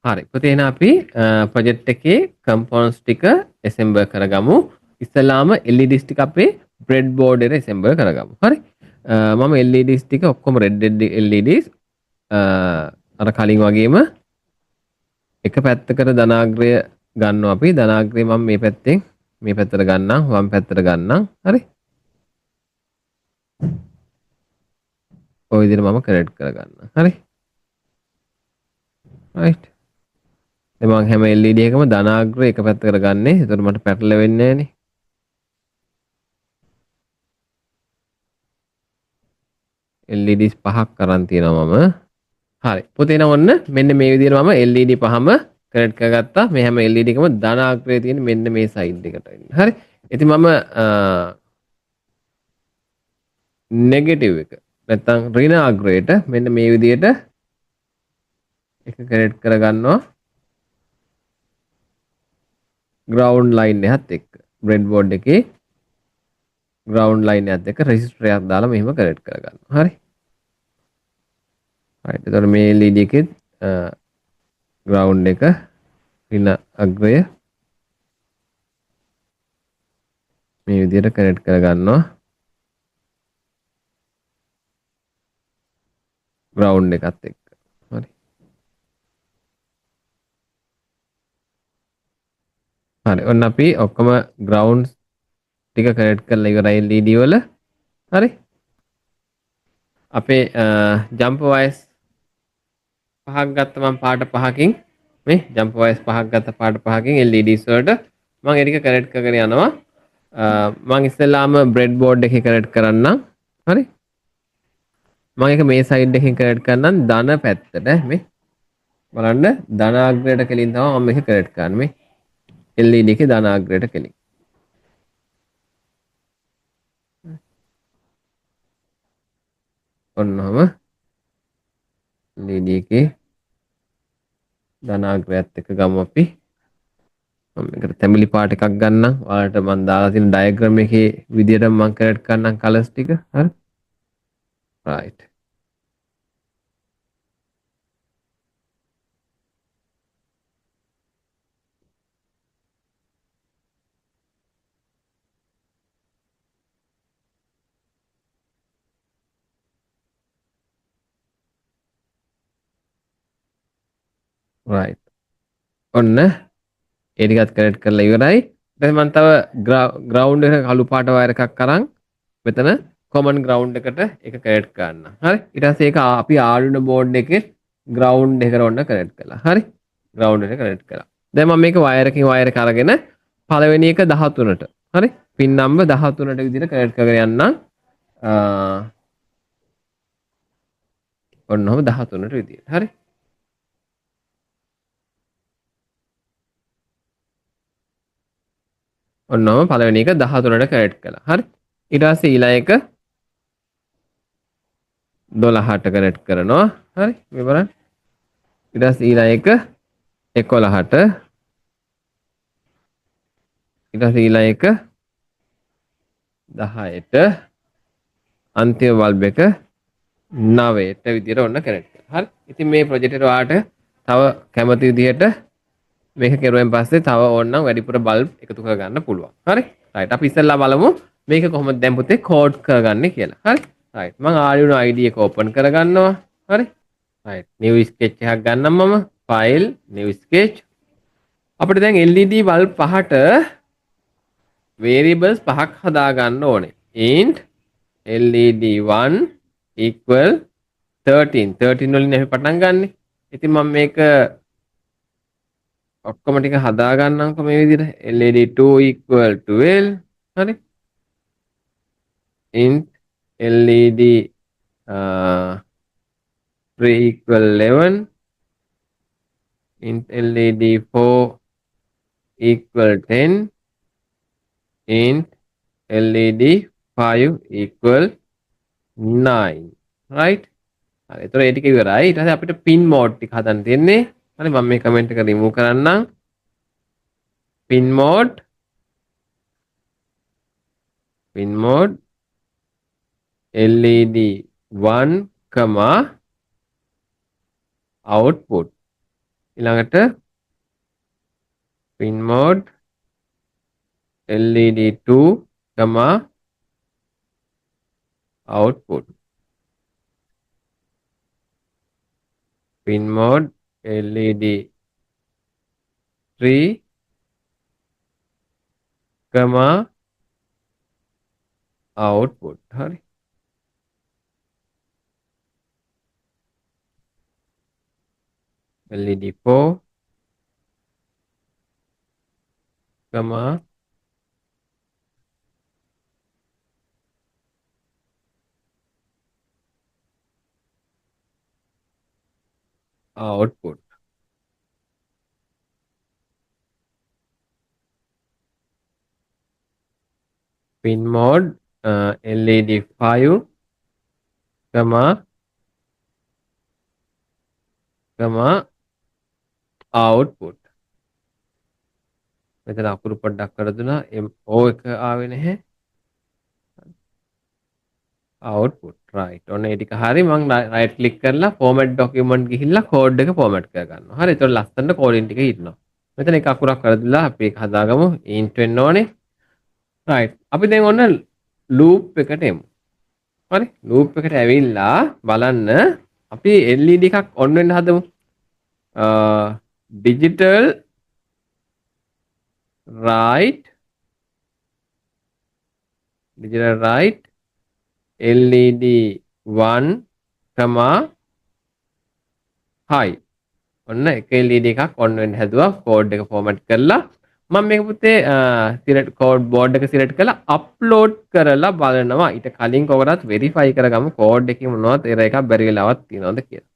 හරි. පුතේ එහෙනම් අපි ප්‍රොජෙක්ට් එකේ කම්පොනන්ට්ස් ටික assemble කරගමු. ඉස්සලාම LEDs ටික අපේ bread board එකට assemble කරගමු. හරි. මම LEDs ටික ඔක්කොම red LEDs අර කලින් වගේම එක පැත්තකට ධනාග්‍රය ගන්නවා අපි. ධනාග්‍රය මම මේ පැත්තෙන් මේ පැත්තට ගන්නම්, වම් පැත්තට ගන්නම්. හරි. ඔය විදිහට මම කනෙක්ට් කරගන්නම්. හරි. right. දැන් මම හැම LED එකම ධනාග්‍රය එක පැත්තකට ගන්නේ. එතකොට මට පැටලෙන්නේ නැහනේ. LEDs පහක් අරන් තියෙනවා මම. හරි. පුතේ නම් ඔන්න මෙන්න මේ විදිහට මම LED පහම කනෙක්ට් කරගත්තා. මේ හැම LED එකම ධනාග්‍රය තියෙන මෙන්න මේ සයිඩ් එකට එන්න. හරි. ඉතින් මම නෙගටිව් එක නැත්තම් ඍණාග්‍රයට මෙන්න මේ විදිහට එක කනෙක්ට් කරගන්නවා. ground line එකත් එක්ක breadboard එකේ ground line එකත් එක්ක resistor එකක් දාලා මෙහෙම කනෙක්ට් කරගන්නවා. හරි. right. එතකොට මේ LED එකේ ground එක ඍණ අග්‍රය මේ විදිහට කනෙක්ට් කරගන්නවා. ground එකත් එක්ක. හරි. හරි. ඔන්න අපි ඔක්කොම grounds ටික කනෙක්ට් කරලා ඉවරයි LED වල. හරි. අපේ jump wires පහක් ගත්ත මම පාට පහකින් මේ jump wires පහක් ගත්ත පාට පහකින් LEDs වලට මම ඒ ටික කනෙක්ට් කරගෙන යනවා. මම ඉස්සෙල්ලාම breadboard එකේ කනෙක්ට් කරන්නම්. හරි. මම ඒක මේ සයිඩ් එකෙන් කනෙක්ට් කරන්නම් ධන පැත්තට. මේ බලන්න ධනාග්‍රයට කෙලින් තමයි මම මේක කනෙක්ට් කරන්නේ. මේ LED එකේ ධනාග්‍රයට කෙලින්. ඔන්නම LED එකේ ධනාග්‍රයත් එක්ක ගමු අපි. මම මේකට තැඹිලි පාට එකක් ගන්නම්. ඔයාලට මම දාලා තියෙන ඩයග්‍රෑම් එකේ විදියට මම කනෙක්ට් කරන්නම් කලර්ස් ටික. හරි. right. right. ඔන්න ඒ ටිකත් කනෙක්ට් කරලා ඉවරයි. ඊට මම තව ග්‍රවුන්ඩ් එක කළු පාට වයර් එකක් අරන් මෙතන common ground එකට ඒක කනෙක්ට් කරන්න. හරි. ඊට පස්සේ ඒක අපි Arduino board එකේ ground එකට ඔන්න කනෙක්ට් කළා. හරි. ground එකට කනෙක්ට් කළා. දැන් මම මේක වයර් එකකින් වයර් එක අරගෙන පළවෙනි එක 13ට. හරි. pin number 13ට විදිහට කනෙක්ට් කරගෙන යන්නම්. ඔන්නම 13ට විදිහට. හරි. ඔන්නම පළවෙනි එක 13ට කනෙක්ට් කළා. හරි. ඊට පස්සේ ඊළඟ එක 12ට කනෙක්ට් කරනවා. හරි. මේ බලන්න. ඊට පස්සේ ඊළඟ එක 11ට. ඊට පස්සේ ඊළඟ එක 10ට. අන්තිම බල්බ් එක 9ට විදියට ඔන්න කනෙක්ට් කරනවා. හරි. ඉතින් මේ ප්‍රොජෙක්ට් එක ඔයාලට තව කැමති විදියට මේක කෙරුවෙන් පස්සේ තව ඕනනම් වැඩිපුර බල්බ් එකතු කරගන්න පුළුවන්. හරි. right. අපි ඉස්සෙල්ලා බලමු මේක කොහොමද දැන් පුතේ කෝඩ් කරගන්නේ කියලා. හරි. right. මම Arduino IDE එක ඕපන් කරගන්නවා. හරි. right. new sketch එකක් ගන්නම් මම. file new sketch. අපිට දැන් LED බල්බ් පහට variables පහක් හදා ගන්න ඕනේ. int LED1 equal 13. 13 වලින් අපි පටන් ගන්නෙ. ඉතින් මම මේක ඔක්කොම ටික හදා ගන්නම්කො මේ විදිහට. LED2 equal 12. හරි. int LED3 equal 11. int LED4 equal 10. int LED5 equal 9. right. හරි. ඒතර ඒ ටික ඉවරයි. ඊට පස්සේ අපිට pin mode ටික හදන්න තියෙන්නේ. හරි. මම මේ කමෙන්ට් එක රිමූව් කරන්නම්. pin mode LED 1, output. ඊළඟට pin mode LED 2, output. Pin mode LED 3, output. හරි. LED 4, output. Pin mode LED 5, output. මෙතන අකුරු පොඩ්ඩක් කරලා දුනා O එක ආවේ නැහැ. output. right. ඔන්න ඒ ටික හරි. මම right click කරලා format document ගිහිල්ලා code එක format කර ගන්නවා. හරි. ඒතකොට ලස්සනට coding ටික හිටිනවා. මෙතන එක අකුරක් කරලා අපි ඒක හදාගමු. int වෙන්න ඕනේ. right. අපි දැන් ඔන්න loop එකට එමු. හරි. loop එකට ඇවිල්ලා බලන්න අපි LED එකක් on වෙන්න හදමු. digital right LED 1, high. ඔන්න එක LED එකක් on වෙන්න හැදුවා. code එක format කරලා මම මේක පුතේ select code board එක select කරලා upload කරලා බලනවා. ඊට කලින් කොහොමවත් verify කරගමු code එකේ මොනවද error එකක් බැරි වෙලාවක් තියෙනවද කියලා.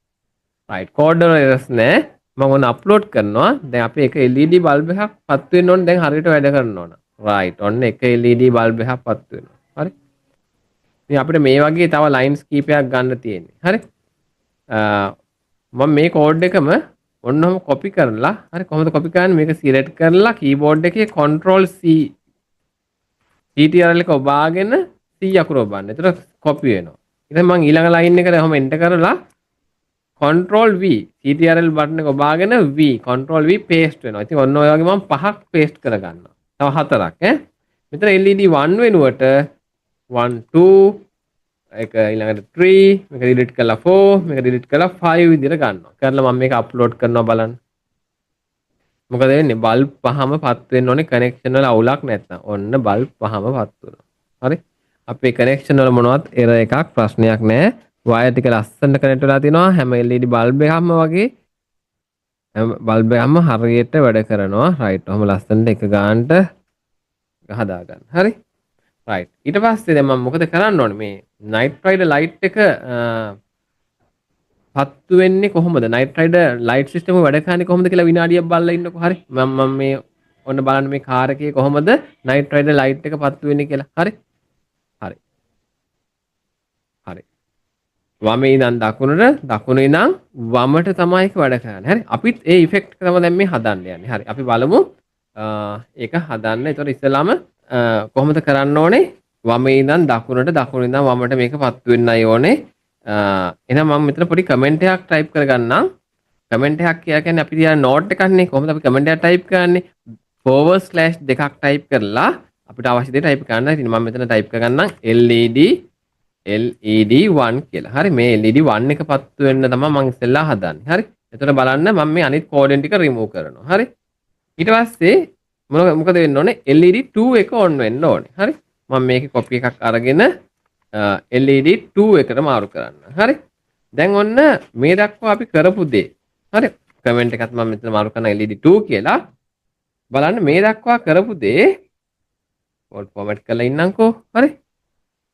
right. code වල errors නැහැ. මම ඔන්න අප්ලෝඩ් කරනවා. දැන් අපි එක LED බල්බ් එකක් පත් වෙන්න ඕනේ. දැන් හරියට වැඩ කරන්න ඕන. right. ඔන්න එක LED බල්බ් එකක් පත් වෙනවා. හරි. ඉතින් අපිට මේ වගේ තව ලයින්ස් කීපයක් ගන්න තියෙන්නේ. හරි. මම මේ කෝඩ් එකම ඔන්නම කොපි කරලා හරි කොහොමද කොපි කරන්නේ මේක සිලෙක්ට් කරලා කීබෝඩ් එකේ control C CTRL එක ඔබාගෙන C අකුර ඔබන්න. එතකොට කොපි වෙනවා. ඊට මම ඊළඟ ලයින් එකට ඔහම එන්ටර් කරලා control V CTRL බටන් එක ඔබාගෙන V control V paste වෙනවා. ඉතින් ඔන්න ඔය වගේ මම පහක් paste කරගන්නවා. තව හතරක් මෙතන LED 1 වෙනුවට 1 2 එක ඊළඟට 3 මේක delete කරලා 4 මේක delete කරලා 5 විදිහට ගන්නවා. කරලා මම මේක අප්ලෝඩ් කරනවා බලන්න. මොකද වෙන්නේ බල්බ් පහම පත් වෙන්න ඕනේ කනෙක්ෂන් වල අවුලක් නැත්නම්. ඔන්න බල්බ් පහම පත් වුණා. හරි. අපේ කනෙක්ෂන් වල මොනවත් error එකක් ප්‍රශ්නයක් නැහැ. වයර් ටික ලස්සනට කනෙක්ට් වෙලා තිනවා. හැම LED බල්බ් එකක්ම වගේ හැම බල්බ් එකක්ම හරියට වැඩ කරනවා. right. ඔහම ලස්සනට එක ගන්නට හදා ගන්න. හරි. right. ඊට පස්සේ දැන් මම මොකද කරන්න ඕනේ මේ night rider light එක පත්තු වෙන්නේ කොහොමද? night rider light system එක වැඩ කරන්නේ කොහොමද කියලා විනාඩියක් බලලා ඉන්නකෝ. හරි. මම මේ ඔන්න බලන්න මේ කාර් එකේ කොහොමද night rider light එක පත්තු වෙන්නේ කියලා. හරි. හරි. හරි. වමේ ඉඳන් දකුණට දකුණේ ඉඳන් වමට තමයි ඒක වැඩ කරන්නේ. හරි. අපිත් ඒ ඉෆෙක්ට් එක තමයි දැන් මේ හදන්න යන්නේ. හරි. අපි බලමු ඒක හදන්න. ඒතකොට ඉස්සෙල්ලාම කොහොමද කරන්න ඕනේ? වමේ ඉඳන් දකුණට දකුණේ ඉඳන් වමට මේක පත්තු වෙන්නයි ඕනේ. එහෙනම් මම මෙතන පොඩි කමෙන්ට් එකක් ටයිප් කරගන්නම්. කමෙන්ට් එකක් කියන්නේ අපි තියන නෝට් එකක්නේ. කොහොමද අපි කමෙන්ට් එකක් ටයිප් කරන්නේ? / දෙකක් ටයිප් කරලා අපිට අවශ්‍ය දේ ටයිප් කරන්න. ඉතින් මම මෙතන ටයිප් කරගන්නම් LED 1 කියලා. හරි. මේ LED 1 එක පත්තු වෙන්න තමයි මම ඉස්සෙල්ලා හදන්නේ. හරි. එතකොට බලන්න මම මේ අනිත් කෝඩෙන් ටික රිමූව් කරනවා. හරි. ඊට පස්සේ මොකද වෙන්න ඕනේ? LED 2 එක on වෙන්න ඕනේ. හරි. මම මේකේ කොපි එකක් අරගෙන LED 2 එකට මාරු කරන්න. හරි. දැන් ඔන්න මේ දක්වා අපි කරපු දේ. හරි. කමෙන්ට් එකත් මම මෙතන මාරු කරන LED 2 කියලා. බලන්න මේ දක්වා කරපු දේ ෆෝල්ඩ් ෆෝමැට් කරලා ඉන්නම්කෝ. හරි.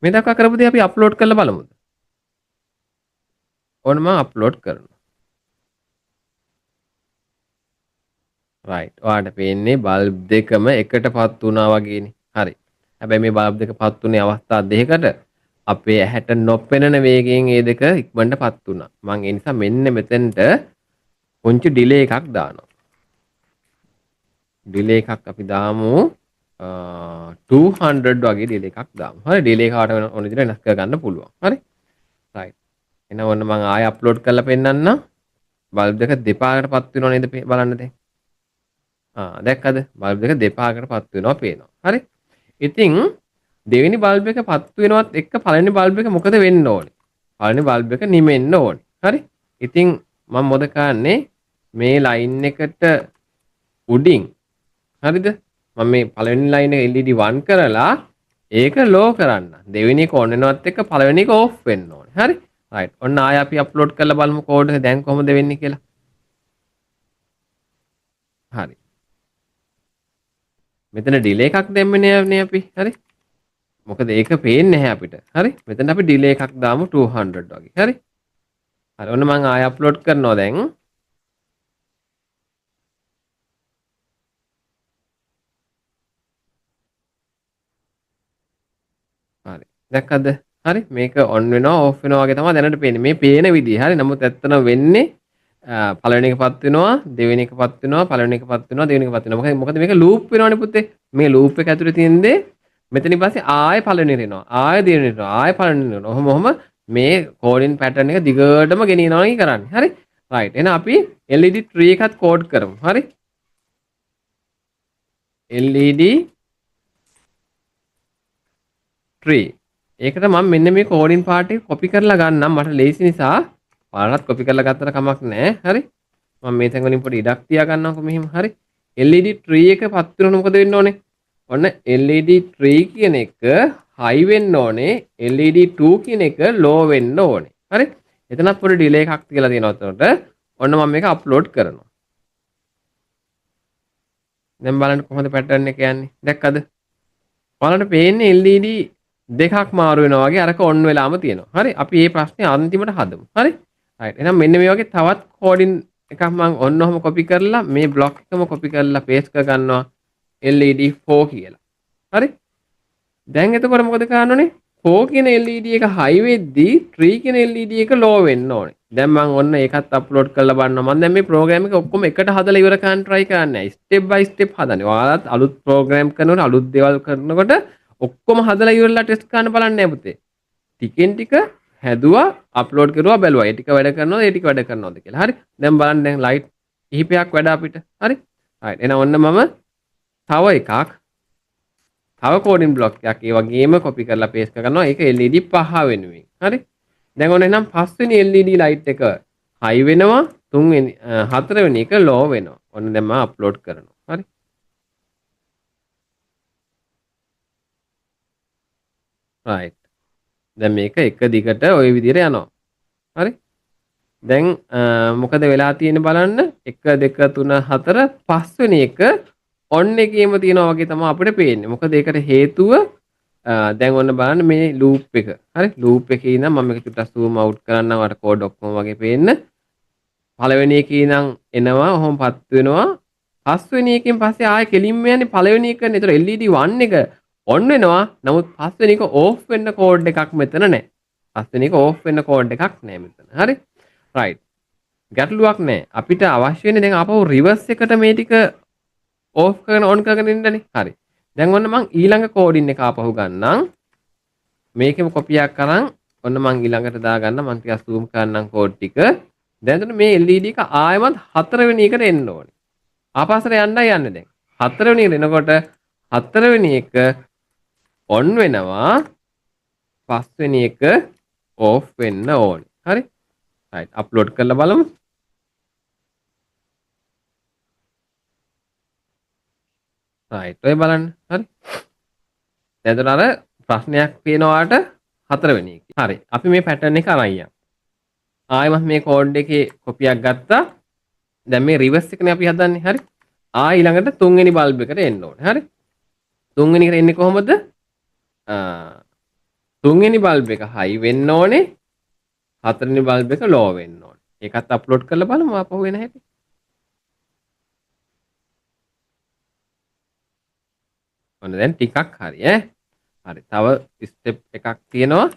මේ දක්වා කරපු දේ අපි අප්ලෝඩ් කරලා බලමුද? ඕන මම අප්ලෝඩ් කරනවා. right. ඔයාලට පේන්නේ බල්බ් දෙකම එකටපත් වුණා වගේනේ. හරි. හැබැයි මේ බල්බ් දෙක පත් වුණේ අවස්ථා දෙකකට අපේ ඇහැට නොපෙනෙන වේගයෙන් මේ දෙක ඉක්මනට පත් වුණා. මම ඒ නිසා මෙන්න මෙතෙන්ට පුංචි ඩිලේ එකක් දානවා. ඩිලේ එකක් අපි දාමු. 200 වගේ ඩිලේ එකක් දාමු. හරි ඩිලේ කාට ඕන විදිහට වෙනස් කර ගන්න පුළුවන්. හරි. රයිට්. එහෙනම් ඔන්න මම ආයෙ අප්ලෝඩ් කරලා පෙන්නන්නම්. බල්බ් දෙක දෙපාරකටපත් වෙනව නේද බලන්න දැන්. දැක්කද? බල්බ් දෙක දෙපාරකටපත් වෙනවා පේනවා. හරි. ඉතින් දෙවෙනි බල්බ් එක පත් වෙනවත් එක්ක පළවෙනි බල්බ් එක මොකද වෙන්න ඕනේ? පළවෙනි බල්බ් එක නිමෙන්න ඕනේ. හරි. ඉතින් මම මොකද කරන්නේ? මේ ලයින් එකට උඩින් හරිද? මම මේ පළවෙනි ලයින් එක LED 1 කරලා ඒක ලෝ කරන්න. දෙවෙනි එක ඔන් වෙනවත් එක්ක පළවෙනි එක ඕෆ් වෙන්න ඕනේ. හරි? රයිට්. ඔන්න ආයෙ අපි අප්ලෝඩ් කරලා බලමු කෝඩ් එක දැන් කොහොමද වෙන්නේ කියලා. හරි. මෙතන ඩිලේ එකක් දැම්මනේ අපි. හරි? මොකද ඒක පේන්නේ නැහැ අපිට. හරි? මෙතන අපි ඩිලේ එකක් දාමු 200 වගේ. හරි? හරි. ඔන්න මම ආයෙ අප්ලෝඩ් කරනවා දැන්. හරි. දැක්කද? හරි මේක ඔන් වෙනවා ඕෆ් වෙනවා වගේ තමයි දැනට පේන්නේ. මේ පේන විදිහ. හරි. නමුත් ඇත්තටම වෙන්නේ පළවෙනි එක පත් වෙනවා, දෙවෙනි එක පත් වෙනවා, පළවෙනි එක පත් වෙනවා, දෙවෙනි එක පත් වෙනවා. මොකද මේක ලූප් වෙනවනේ පුතේ. මේ ලූප් එක ඇතුලේ තියෙන දේ මෙතනින් පස්සේ ආයෙ පළවෙනි එනවා. ආයෙ දෙවෙනි එනවා. ආයෙ පළවෙනි එනවා. ඔහොම මේ කෝඩින් පැටර්න් එක දිගටම ගෙනියනවා නේ කරන්නේ. හරි. රයිට්. එහෙනම් අපි LED tree එකත් කෝඩ් කරමු. හරි. LED tree. ඒකට මම මෙන්න මේ කෝඩින් පාර්ට් එක කොපි කරලා ගන්නම්. මට ලේසි නිසා පාරලත් කොපි කරලා ගත්තට කමක් නැහැ. හරි. මම මේ තැන් වලින් පොඩි ඉඩක් තියා ගන්නම්කො මෙහෙම. හරි. LED tree එක පත් වෙනකොට මොකද වෙන්න ඕනේ? ඔන්න LED tree කියන එක high වෙන්න ඕනේ. LED 2 කියන එක low වෙන්න ඕනේ. හරි. එතනත් පොඩි ඩිලේ එකක් තියලා තියෙනවා එතකොට. ඔන්න මම මේක අප්ලෝඩ් කරනවා. දැන් බලන්න කොහොමද පැටර්න් එක යන්නේ. දැක්කද? බලන්න පේන්නේ LED දෙකක් මාරු වෙනවා වගේ අරක ඔන් වෙලාම තියෙනවා. හරි. අපි මේ ප්‍රශ්නේ අන්තිමට හදමු. හරි. right. එහෙනම් මෙන්න මේ වගේ තවත් කෝඩින් එකක් මම ඔන්න ඔහම කොපි කරලා මේ බ්ලොක් එකම කොපි කරලා පේස්ට් කර ගන්නවා LED 4 කියලා. හරි. දැන් එතකොට මොකද කරන්න ඕනේ? 4 කියන LED එක high වෙද්දී 3 කියන LED එක low වෙන්න ඕනේ. දැන් මම ඔන්න ඒකත් අප්ලෝඩ් කරලා බලනවා. මම දැන් මේ ප්‍රෝග්‍රෑම් එක ඔක්කොම එකට හදලා ඉවර කරන්න try කරන්නේ. ස්ටෙප් බයි ස්ටෙප් හදන්නේ. ඔයාලත් අලුත් ප්‍රෝග්‍රෑම් කරනකොට අලුත් දේවල් කරනකොට ඔක්කොම හදලා ඉවරලා ටෙස්ට් කරන්න බලන්නේ නැහැ පුතේ. ටිකෙන් ටික හැදුවා අප්ලෝඩ් කරුවා බැලුවා. ඒ ටික වැඩ කරනවද ඒ ටික වැඩ කරනවද කියලා. හරි. දැන් බලන්න දැන් ලයිට් කිහිපයක් වැඩ අපිට. හරි. right. එහෙනම් ඔන්න මම තව එකක් තව කෝඩින් බ්ලොක් එකක් ඒ වගේම කොපි කරලා පේස්ට් කරනවා. ඒක LED 5 වෙනුවෙන්. හරි. දැන් ඔන්න එහෙනම් පස්වෙනි LED ලයිට් එක high වෙනවා. තුන්වෙනි හතරවෙනි එක low වෙනවා. ඔන්න දැන් මම අප්ලෝඩ් කරනවා. හරි. right. දැන් මේක එක දිගට ওই විදිහට යනවා. හරි. දැන් මොකද වෙලා තියෙන්නේ බලන්න 1 2 3 4 පස්වෙනි එක ඔන් එකේම තියෙනවා වගේ තමයි අපිට පේන්නේ. මොකද ඒකට හේතුව දැන් ඔන්න බලන්න මේ ලූප් එක. හරි. ලූප් එකේ ඉඳන් මම මේක චුට්ටක් zoom out කරන්නම් අර කෝඩ් ඔක්කොම වගේ පේන්න. පළවෙනි එකේ ඉඳන් එනවා ඔහොම පත් වෙනවා. පස්වෙනි එකෙන් පස්සේ ආයෙ කෙලින්ම යන්නේ පළවෙනි එකනේ. ඒතර LED 1 එක ඔන් වෙනවා. නමුත් පස්වෙනි එක ඕෆ් වෙන්න කෝඩ් එකක් මෙතන නැහැ. පස්වෙනි එක ඕෆ් වෙන්න කෝඩ් එකක් නැහැ මෙතන. හරි. right. ගැටලුවක් නැහැ. අපිට අවශ්‍ය වෙන්නේ දැන් ආපහු රිවර්ස් එකට මේ ටික ඕෆ් කරගෙන ඔන් කරගෙන ඉන්නනේ. හරි. දැන් ඔන්න මං ඊළඟ කෝඩින් එක ආපහු ගන්නම්. මේකෙම කොපියක් අරන් ඔන්න මං ඊළඟට දාගන්න. මං ටිකක් zoom කරන්නම් කෝඩ් ටික. දැන් එතන මේ LED එක ආයෙමත් හතරවෙනි එකට එන්න ඕනේ. ආපස්සට යන්නයි යන්නේ දැන්. හතරවෙනි එකට එනකොට හතරවෙනි එක ඔන් වෙනවා. පස්වෙනි එක ඕෆ් වෙන්න ඕනේ. හරි. right. අප්ලෝඩ් කරලා බලමු. right. ඔය බලන්න. හරි. දැන් අර ප්‍රශ්නයක් පේනවාට හතරවෙනි එක. හරි. අපි මේ පැටර්න් එක අරන් යමු. ආයෙමත් මේ කෝඩ් එකේ කොපියක් ගත්තා. දැන් මේ රිවර්ස් එකනේ අපි හදන්නේ. හරි. ඊළඟට තුන්වෙනි බල්බ් එකට එන්න ඕනේ. හරි. තුන්වෙනි එකට එන්නේ කොහොමද? තුන්වෙනි බල්බ් එක high වෙන්න ඕනේ. හතරවෙනි බල්බ් එක low වෙන්න ඕනේ. ඒකත් අප්ලෝඩ් කරලා බලමු ආපහු වෙන හැටි. ඔන්න දැන් ටිකක් හරි ඈ. හරි. තව ස්ටෙප් එකක් තියෙනවා.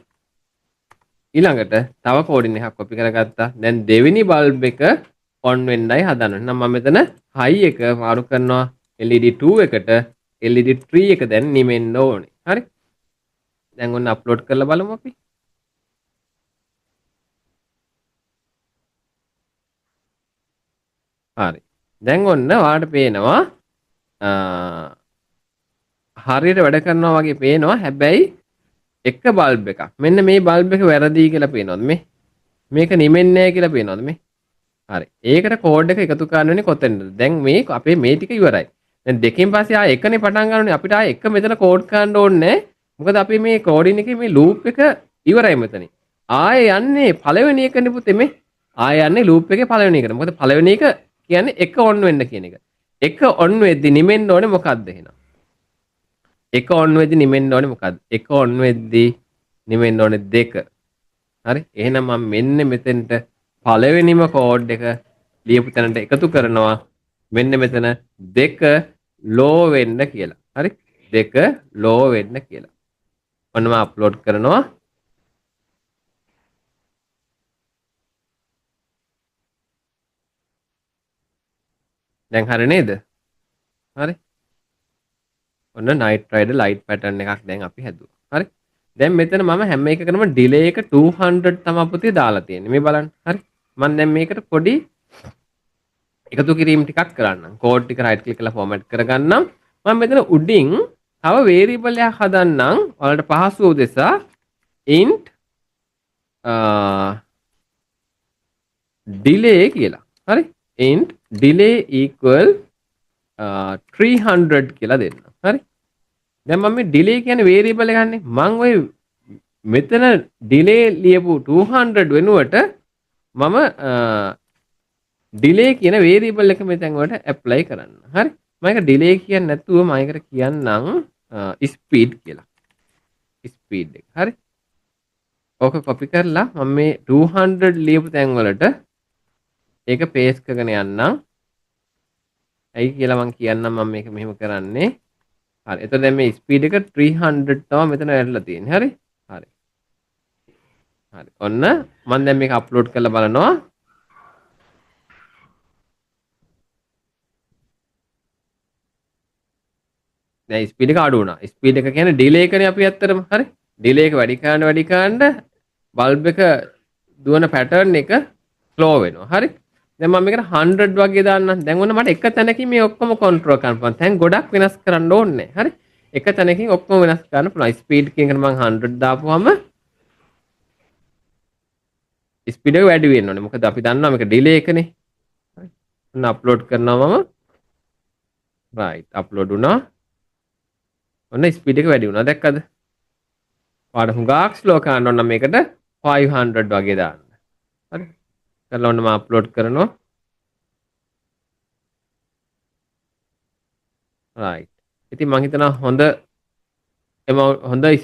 ඊළඟට තව කෝඩින් එකක් කොපි කරගත්තා. දැන් දෙවෙනි බල්බ් එක ඔන් වෙන්නයි හදන්නේ. නම් මම මෙතන high එක මාරු කරනවා LED 2 එකට. LED tree එක දැන් නිමෙන්න ඕනේ. හරි. දැන් ඔන්න අප්ලෝඩ් කරලා බලමු අපි. හරි. දැන් ඔන්න ඔයාලට පේනවා හරියට වැඩ කරනවා වගේ පේනවා. හැබැයි එක බල්බ් එකක්. මෙන්න මේ බල්බ් එක වැරදි කියලා පේනවද මේ? මේක නිමෙන්නේ නැහැ කියලා පේනවද මේ? හරි. ඒකට කෝඩ් එක එකතු කරන්න වෙන්නේ කොතෙන්ද? දැන් මේ අපේ මේ ටික ඉවරයි. දැන් දෙකෙන් පස්සේ ආයෙ එකනේ පටන් ගන්න ඕනේ. අපිට ආයෙ එක මෙතන කෝඩ් කරන්න ඕනේ නැහැ. මොකද අපි මේ කෝඩින් එකේ මේ ලූප් එක ඉවරයි මෙතනින්. ආයෙ යන්නේ පළවෙනි එකනේ පුතේ මේ. ආයෙ යන්නේ ලූප් එකේ පළවෙනි එකට. මොකද පළවෙනි එක කියන්නේ එක ඔන් වෙන්න කියන එක. එක ඔන් වෙද්දි නිමෙන්න ඕනේ මොකද්ද එහෙනම්? එක ඔන් වෙද්දි නිමෙන්න ඕනේ මොකද්ද? එක ඔන් වෙද්දි නිමෙන්න ඕනේ දෙක. හරි. එහෙනම් මම මෙන්න මෙතෙන්ට පළවෙනිම කෝඩ් එක ලියපු තැනට එකතු කරනවා. මෙන්න මෙතන දෙක ලෝ වෙන්න කියලා. හරි. දෙක ලෝ වෙන්න කියලා. ඔන්න මම අප්ලෝඩ් කරනවා. දැන් හරි නේද? හරි. ඔන්න night rider light pattern එකක් දැන් අපි හැදුවා. හරි. දැන් මෙතන මම හැම එකකටම delay එක 200 තමයි පුතේ දාලා තියෙන්නේ. මේ බලන්න. හරි. මම දැන් මේකට පොඩි එකතු කිරීම ටිකක් කරන්නම්. කෝඩ් ටික right click කරලා format කරගන්නම්. මම මෙතන උඩින් තව variable එකක් හදන්නම්. ඔයාලට පහසු උදෙසා int delay කියලා. හරි. int delay equal 300 කියලා දෙන්න. හරි. දැන් මම මේ delay කියන්නේ variable එකන්නේ. මම ওই මෙතන delay ලියපු 200 වෙනුවට මම delay කියන variable එක මෙතෙන් වලට apply කරන්න. හරි. මම ඒක delay කියන්නේ නැතුව මම ඒකට කියන්නම් speed කියලා. speed එක. හරි. ඕක copy කරලා මම මේ 200 ලියපු තැන් වලට ඒක paste කරගෙන යන්නම්. ඇයි කියලා මම කියන්නම් මම මේක මෙහෙම කරන්නේ. හරි. එතකොට දැන් මේ ස්පීඩ් එක 300 තමයි මෙතන ඇරලා තියෙන්නේ. හරි. හරි. හරි. ඔන්න මම දැන් මේක අප්ලෝඩ් කරලා බලනවා. දැන් ස්පීඩ් එක අඩු වුණා. ස්පීඩ් එක කියන්නේ ඩිලේ එකනේ අපි ඇත්තටම. හරි. ඩිලේ එක වැඩි කරන්න බල්බ් එක දුවන පැටර්න් එක ස්ලෝ වෙනවා. හරි. දැන් මම මේකට 100 වගේ දාන්නම්. දැන් ඔන්න මට එක තැනකින් මේ ඔක්කොම කන්ට්‍රෝල් කරන්න පුළුවන්. දැන් ගොඩක් වෙනස් කරන්න ඕනේ. හරි. එක තැනකින් ඔක්කොම වෙනස් කරන්න පුළුවන්. ස්පීඩ් කියනකට මම 100 දාපුවම ස්පීඩ් එක වැඩි වෙන්න ඕනේ. මොකද අපි දන්නවා මේක ඩිලේ එකනේ. හරි. ඔන්න අප්ලෝඩ් කරනවා මම. රයිට්. අප්ලෝඩ් වුණා. ඔන්න ස්පීඩ් එක වැඩි වුණා. දැක්කද? ඔයාලට හුඟක් ස්ලෝ කරන්න ඕන නම් මේකට 500 වගේ දාන්න. හරි. කරලා ඔන්න මම අප්ලෝඩ් කරනවා. රයිට්. ඉතින් මම හිතනවා හොඳ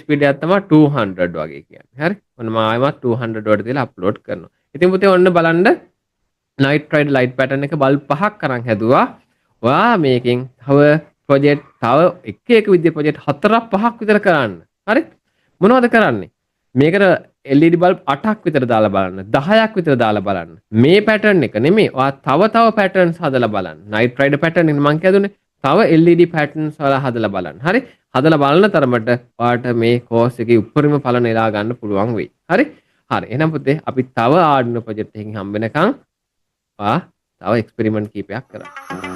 ස්පීඩ් එකක් තමයි 200 වගේ කියන්නේ. හරි. ඔන්න මම ආයෙමත් 200 වලට දාලා අප්ලෝඩ් කරනවා. ඉතින් පුතේ ඔන්න බලන්න night rider light pattern එක බල්බ් පහක් අරන් හැදුවා. ඔයා මේකෙන් තව ප්‍රොජෙක්ට් තව එක විදිහේ ප්‍රොජෙක්ට් 4ක් 5ක් විතර කරන්න. හරි. මොනවද කරන්නේ? මේකට LED බල්බ් 8ක් විතර දාලා බලන්න. 10ක් විතර දාලා බලන්න. මේ පැටර්න් එක නෙමෙයි. ඔයා තව පැටර්න්ස් හදලා බලන්න. night rider pattern එක මම කියදුනේ. තව LED patterns වල හදලා බලන්න. හරි. හදලා බලන තරමට ඔයාට මේ කෝස් එකේ උඩරිම ඵල නෙලා ගන්න පුළුවන් වෙයි. හරි. හරි. එහෙනම් පුතේ අපි තව Arduino project එකකින් හම්බ වෙනකන් ඔයා තව එක්ස්පෙරිමන්ට් කීපයක් කරන්න.